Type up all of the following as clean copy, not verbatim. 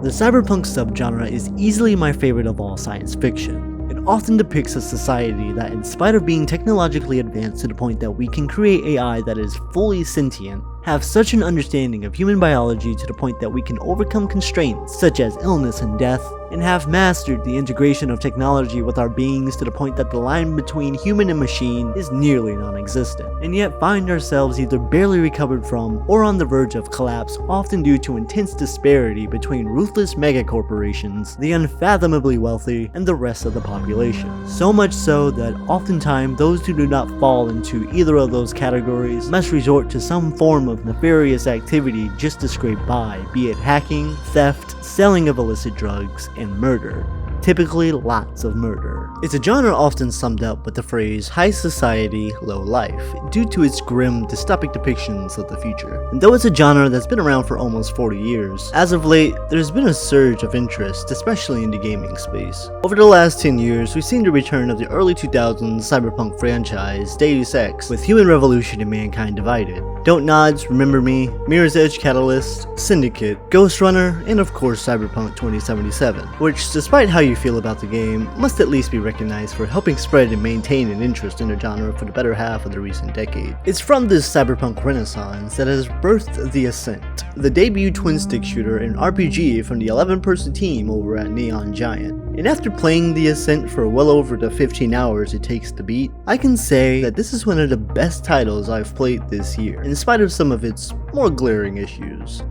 The cyberpunk subgenre is easily my favorite of all science fiction. It often depicts a society that, in spite of being technologically advanced to the point that we can create AI that is fully sentient, have such an understanding of human biology to the point that we can overcome constraints such as illness and death, and have mastered the integration of technology with our beings to the point that the line between human and machine is nearly non-existent, and yet find ourselves either barely recovered from or on the verge of collapse, often due to intense disparity between ruthless megacorporations, the unfathomably wealthy, and the rest of the population. So much so that oftentimes those who do not fall into either of those categories must resort to some form of nefarious activity just to scrape by, be it hacking, theft, selling of illicit drugs, and murder. Typically lots of murder. It's a genre often summed up with the phrase high society, low life, due to its grim, dystopic depictions of the future. And though it's a genre that's been around for almost 40 years, as of late, there's been a surge of interest, especially in the gaming space. Over the last 10 years, we've seen the return of the early 2000s cyberpunk franchise, Deus Ex, with Human Revolution and Mankind Divided, Don't Nods, Remember Me, Mirror's Edge Catalyst, Syndicate, Ghost Runner, and of course Cyberpunk 2077, which, despite how you feel about the game, must at least be recognized for helping spread and maintain an interest in the genre for the better half of the recent decade. It's from this cyberpunk renaissance that has birthed the Ascent, the debut twin stick shooter and RPG from the 11-person team over at Neon Giant. And after playing the Ascent for well over the 15 hours it takes to beat, I can say that this is one of the best titles I've played this year, in spite of some of its more glaring issues.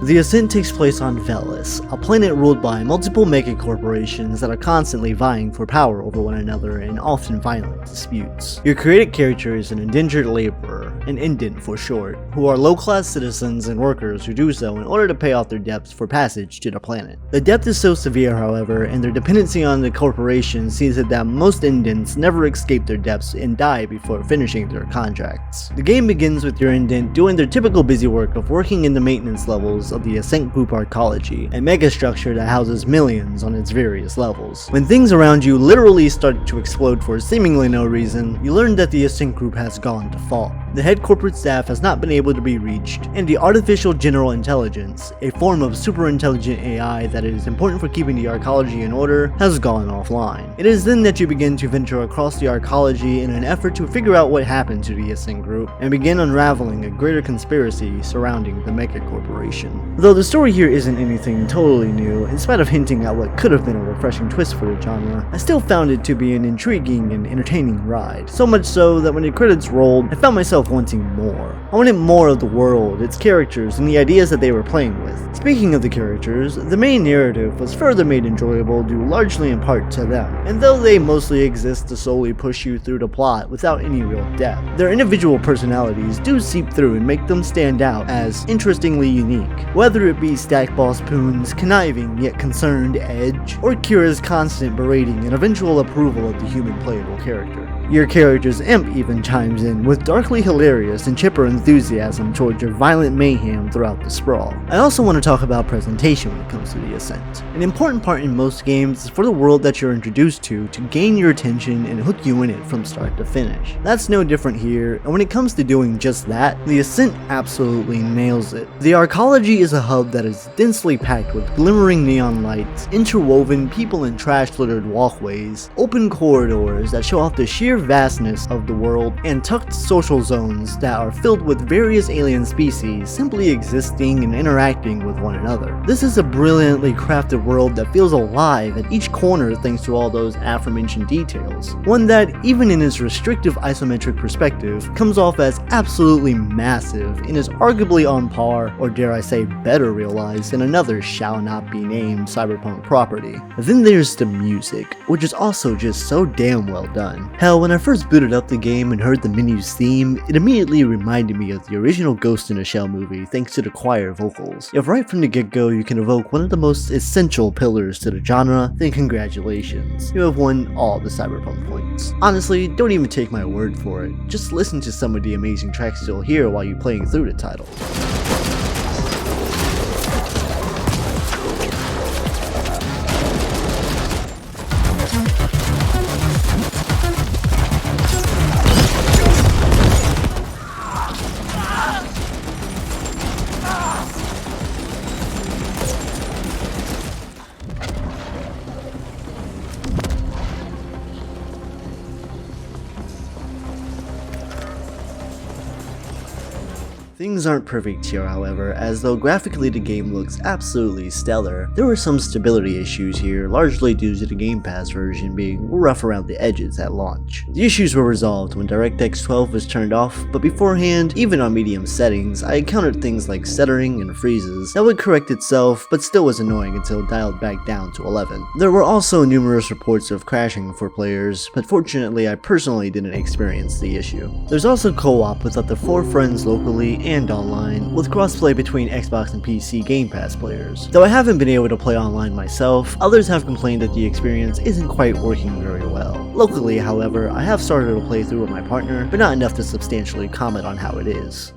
The Ascent takes place on Velis, a planet ruled by multiple megacorporations that are constantly vying for power over one another in often violent disputes. Your created character is an indentured laborer, an indent for short, who are low-class citizens and workers who do so in order to pay off their debts for passage to the planet. The debt is so severe, however, and their dependency on the corporation sees it that most indents never escape their debts and die before finishing their contracts. The game begins with your indent doing their typical busy work of working in the maintenance levels of the Ascent Group Arcology, a megastructure that houses millions on its various levels. When things around you literally start to explode for seemingly no reason, you learn that the Ascent Group has gone default. The head corporate staff has not been able to be reached, and the artificial general intelligence, a form of super intelligent AI that is important for keeping the arcology in order, has gone offline. It is then that you begin to venture across the arcology in an effort to figure out what happened to the Ascent Group, and begin unraveling a greater conspiracy surrounding the mecha corporation. Though the story here isn't anything totally new, in spite of hinting at what could have been a refreshing twist for the genre, I still found it to be an intriguing and entertaining ride. So much so that when the credits rolled, I found myself wanting more. I wanted more of the world, its characters, and the ideas that they were playing with. Speaking of the characters, the main narrative was further made enjoyable due largely in part to them, and though they mostly exist to solely push you through the plot without any real depth, their individual personalities do seep through and make them stand out as interestingly unique. Whether it be Stack Boss Poon's conniving yet concerned edge, or Kira's constant berating and eventual approval of the human playable character. Your character's imp even chimes in with darkly hilarious and chipper enthusiasm towards your violent mayhem throughout the sprawl. I also want to talk about presentation when it comes to the Ascent. An important part in most games is for the world that you're introduced to gain your attention and hook you in it from start to finish. That's no different here, and when it comes to doing just that, the Ascent absolutely nails it. The arcology is a hub that is densely packed with glimmering neon lights, interwoven people and trash-littered walkways, open corridors that show off the sheer vastness of the world, and tucked social zones that are filled with various alien species simply existing and interacting with one another. This is a brilliantly crafted world that feels alive at each corner thanks to all those aforementioned details. One that, even in its restrictive isometric perspective, comes off as absolutely massive and is arguably on par, or dare I say better realized, than another shall not be named cyberpunk property. Then there's the music, which is also just so damn well done. Hell, when I first booted up the game and heard the menu's theme, it immediately reminded me of the original Ghost in a Shell movie thanks to the choir vocals. If right from the get-go you can evoke one of the most essential pillars to the genre, then congratulations, you have won all the cyberpunk points. Honestly, don't even take my word for it, just listen to some of the amazing tracks you'll hear while you're playing through the title. Things aren't perfect here, however, as though graphically the game looks absolutely stellar, there were some stability issues here, largely due to the Game Pass version being rough around the edges at launch. The issues were resolved when DirectX 12 was turned off, but beforehand, even on medium settings, I encountered things like stuttering and freezes that would correct itself, but still was annoying until dialed back down to 11. There were also numerous reports of crashing for players, but fortunately I personally didn't experience the issue. There's also co-op with up to 4 friends locally and online, with crossplay between Xbox and PC Game Pass players. Though I haven't been able to play online myself, others have complained that the experience isn't quite working very well. Locally, however, I have started a playthrough with my partner, but not enough to substantially comment on how it is.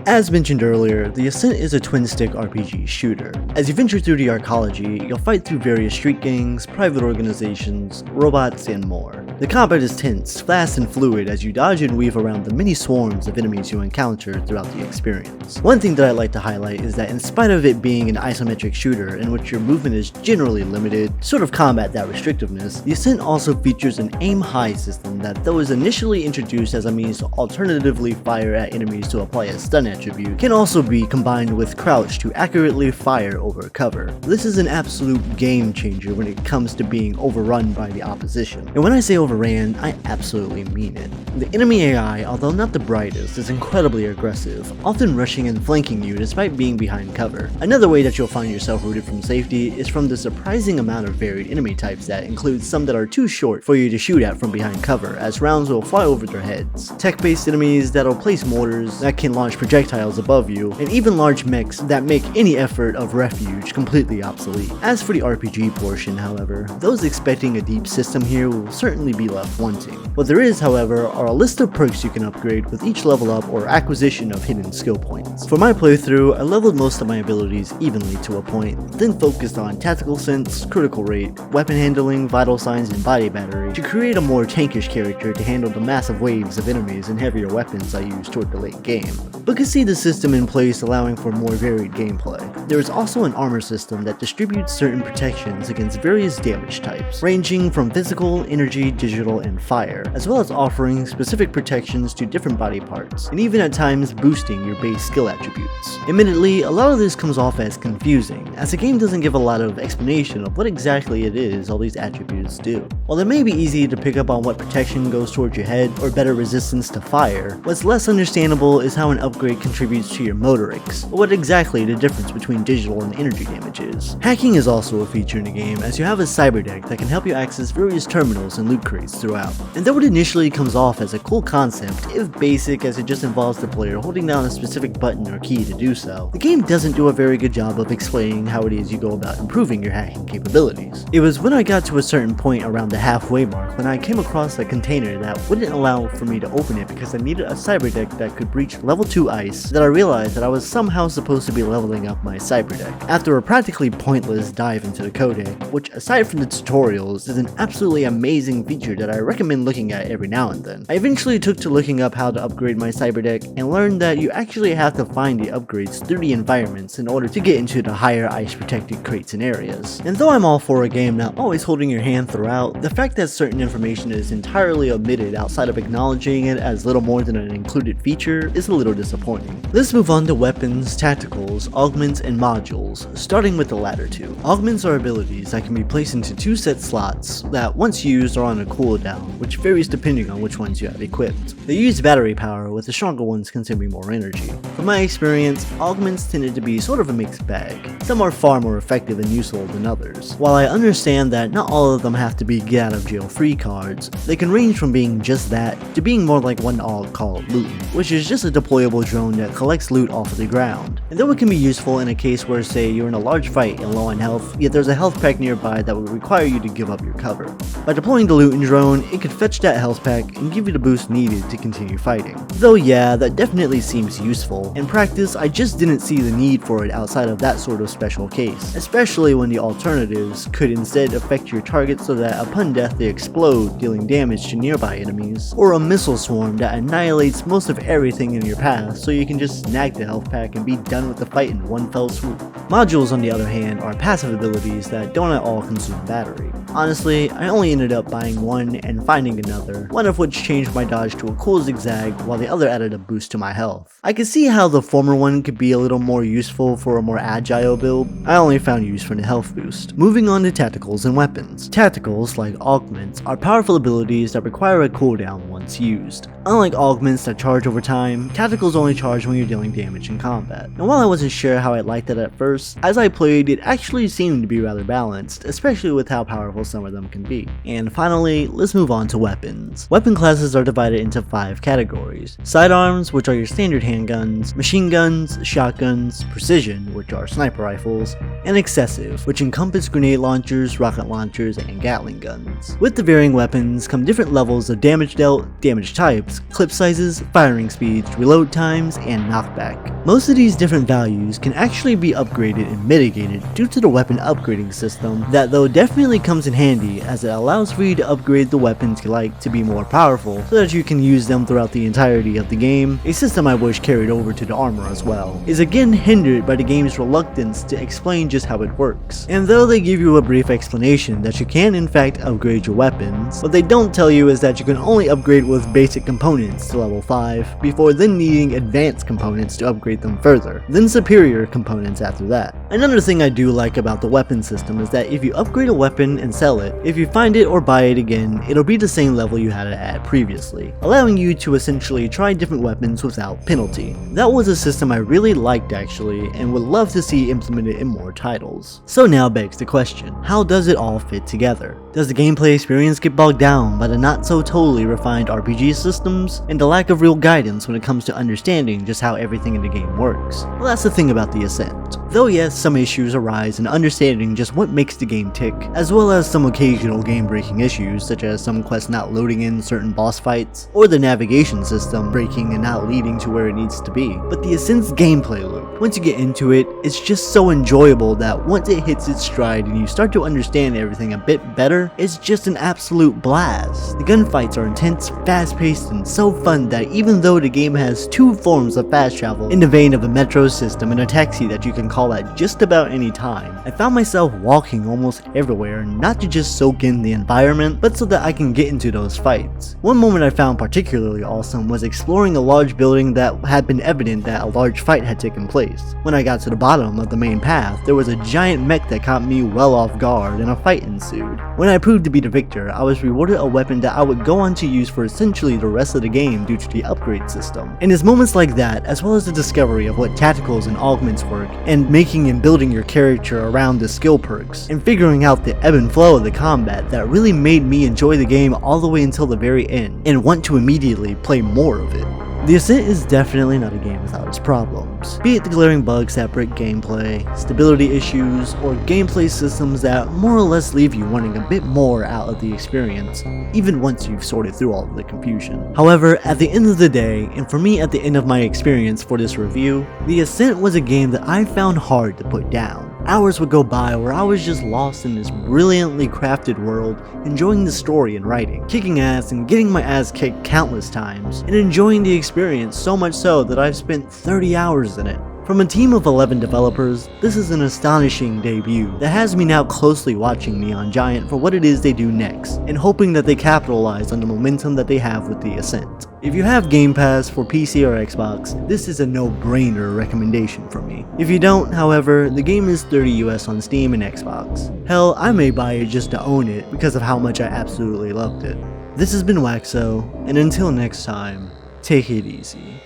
As mentioned earlier, the Ascent is a twin-stick RPG shooter. As you venture through the arcology, you'll fight through various street gangs, private organizations, robots, and more. The combat is tense, fast, and fluid as you dodge and weave around the many swarms of enemies you encounter throughout the experience. One thing that I'd like to highlight is that in spite of it being an isometric shooter in which your movement is generally limited to sort of combat that restrictiveness, the Ascent also features an aim-high system that, though is initially introduced as a means to alternatively fire at enemies to apply a stun attribute, can also be combined with crouch to accurately fire over cover. This is an absolute game changer when it comes to being overrun by the opposition. And when I say overran, I absolutely mean it. The enemy AI, although not the brightest, is incredibly aggressive, often rushing and flanking you despite being behind cover. Another way that you'll find yourself rooted from safety is from the surprising amount of varied enemy types that includes some that are too short for you to shoot at from behind cover, as rounds will fly over their heads, tech-based enemies that'll place mortars that can launch projectiles above you, and even large mechs that make any effort of refuge completely obsolete. As for the RPG portion, however, those expecting a deep system here will certainly be left wanting. What there is, however, are a list of perks you can upgrade with each level up or acquisition of hidden skill points. For my playthrough, I leveled most of my abilities evenly to a point, then focused on tactical sense, critical rate, weapon handling, vital signs, and body battery to create a more tankish character to handle the massive waves of enemies and heavier weapons I use toward the late game. But could see the system in place allowing for more varied gameplay. There is also an armor system that distributes certain protections against various damage types, ranging from physical, energy, digital, and fire, as well as offering specific protections to different body parts, and even at times boosting your base skill attributes. Admittedly, a lot of this comes off as confusing, as the game doesn't give a lot of explanation of what exactly it is all these attributes do. While it may be easy to pick up on what protection goes towards your head or better resistance to fire, what's less understandable is how an upgrade contributes to your motorics, or what exactly the difference between digital and energy damage is. Hacking is also a feature in the game, as you have a cyber deck that can help you access various terminals and loot crates throughout. And though it initially comes off as a cool concept, if basic as it just involves the player holding down a specific button or key to do so, the game doesn't do a very good job of explaining how it is you go about improving your hacking capabilities. It was when I got to a certain point around the halfway mark when I came across a container that wouldn't allow for me to open it because I needed a cyber deck that could breach level 2 ice that I realized that I was somehow supposed to be leveling up my cyber deck. After a practically pointless dive into the code, which aside from the tutorials is an absolutely amazing feature that I recommend looking at every now and then, I eventually took to looking up how to upgrade my cyber deck and learned that you actually have to find the upgrades through the environments in order to get into the higher ice protected crates and areas. And though I'm all for a game not always holding your hand throughout, the fact that certain information is entirely omitted outside of acknowledging it as little more than an included feature is a little disappointing. Let's move on to weapons, tacticals, augments, and modules, starting with the latter two. Augments are abilities that can be placed into 2 set slots that once used are on a cooldown, which varies depending on which ones you have equipped. They use battery power, with the stronger ones consuming more energy. From my experience, augments tended to be sort of a mixed bag. Some are far more effective and useful than others. While I understand that not all of them have to be get out of jail free cards, they can range from being just that to being more like one AUG called Lootin', which is just a deployable drone that collects loot off of the ground. And though it can be useful in a case where, say, you're in a large fight and low on health, yet there's a health pack nearby that would require you to give up your cover. By deploying the Lootin' drone, it could fetch that health pack and give you the boost needed to continue fighting. Though yeah, that definitely seems useful. In practice, I just didn't see the need for it outside of that sort of special case, especially when the alternatives could instead affect your target so that upon death they explode, dealing damage to nearby enemies, or a missile swarm that annihilates most of everything in your path so you can just snag the health pack and be done with the fight in one fell swoop. Modules, on the other hand, are passive abilities that don't at all consume battery. Honestly, I only ended up buying one and finding another, one of which changed my dodge to a cool zigzag while the other added a boost to my health. I could see how the former one could be a little more useful for a more agile build. I only found use for the health boost. Moving on to tacticals and weapons. Tacticals, like augments, are powerful abilities that require a cooldown once used. Unlike augments that charge over time, tacticals only charge when you're dealing damage in combat. And while I wasn't sure how I liked it at first, as I played it actually seemed to be rather balanced, especially with how powerful some of them can be. And finally, let's move on to weapons. Weapon classes are divided into 5 categories. Sidearms, which are your standard handguns, machine guns, shotguns, precision, which are sniper rifles, and excessive, which encompass grenade launchers, rocket launchers, and Gatling guns. With the varying weapons come different levels of damage dealt, damage types, clip sizes, firing speeds, reload times, and knockback. Most of these different values can actually be upgraded and mitigated due to the weapon upgrading system that though definitely comes in handy as it allows for you to upgrade the weapons you like to be more powerful so that you can use them throughout the entirety of the game, a system I wish carried over to the armor as well, is again hindered by the game's reluctance to explain just how it works. And though they give you a brief explanation that you can in fact upgrade your weapons, what they don't tell you is that you can only upgrade with basic components to level 5 before then needing advanced components to upgrade them further, then superior components after that. Another thing I do like about the weapon system is that if you upgrade a weapon and sell it, if you find it or buy it again, it'll be the same level you had it at previously, allowing you to essentially try different weapons without penalty. That was a system I really liked actually, and would love to see implemented in more titles. So now begs the question, how does it all fit together? Does the gameplay experience get bogged down by the not so totally refined RPG systems, and the lack of real guidance when it comes to understanding just how everything in the game works? Well, that's the thing about the Ascent. Though yes, some issues arise in understanding just what makes the game tick, as well as some occasional game-breaking issues such as some quests not loading in certain boss fights, or the navigation system breaking and not leading to where it needs to be. But the Ascent's gameplay loop, once you get into it, it's just so enjoyable that once it hits its stride and you start to understand everything a bit better, it's just an absolute blast. The gunfights are intense, fast-paced, and so fun that even though the game has 2 forms of fast travel in the vein of a metro system and a taxi that you can call at just about any time, I found myself walking almost everywhere, not to just soak in the environment, but so that I can get into those fights. One moment I found particularly awesome was exploring a large building that had been evident that a large fight had taken place. When I got to the bottom of the main path, there was a giant mech that caught me well off guard and a fight ensued. When I proved to be the victor, I was rewarded a weapon that I would go on to use for essentially the rest of the game due to the upgrade system. And it's moments like that, as well as the discovery of what tacticals and augments work, and making and building your character around the skill perks, and figuring out the ebb and flow of the combat that really made me enjoy the game all the way until the very end, and want to immediately play more of it. The Ascent is definitely not a game without its problems, be it the glaring bugs that break gameplay, stability issues, or gameplay systems that more or less leave you wanting a bit more out of the experience, even once you've sorted through all of the confusion. However, at the end of the day, and for me at the end of my experience for this review, The Ascent was a game that I found hard to put down. Hours would go by where I was just lost in this brilliantly crafted world, enjoying the story and writing, kicking ass and getting my ass kicked countless times, and enjoying the experience so much so that I've spent 30 hours in it. From a team of 11 developers, this is an astonishing debut that has me now closely watching Neon Giant for what it is they do next, and hoping that they capitalize on the momentum that they have with The Ascent. If you have Game Pass for PC or Xbox, this is a no-brainer recommendation from me. If you don't, however, the game is $30 US on Steam and Xbox. Hell, I may buy it just to own it because of how much I absolutely loved it. This has been Waxo, and until next time, take it easy.